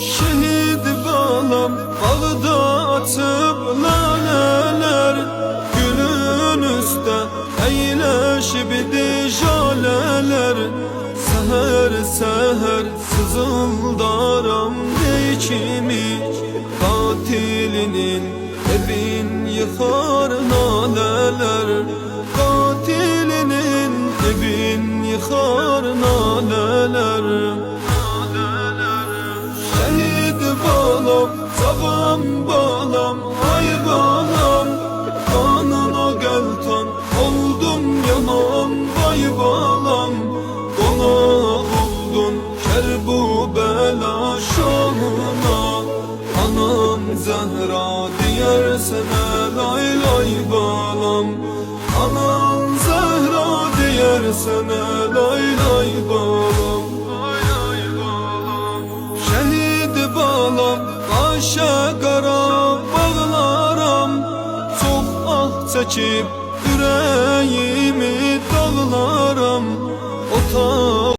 Şehit balam bağda açıp laleler, gülün üstte eyleşip dijaleler. Seher seher sızıldaram içimi, katilinin evin yıkar naleler. Katilinin evin yıkar naleler. Şehit balam, zavam balam, ay balam, kanına geltan oldum yaman vay balam. Ona oldun kerbu bela şahına, anam Zehra diyersene lay lay balam. Anam Zehra diyersene lay lay balam. Şehit balam başa qara bağlaram, çok ah çekip yüreğimi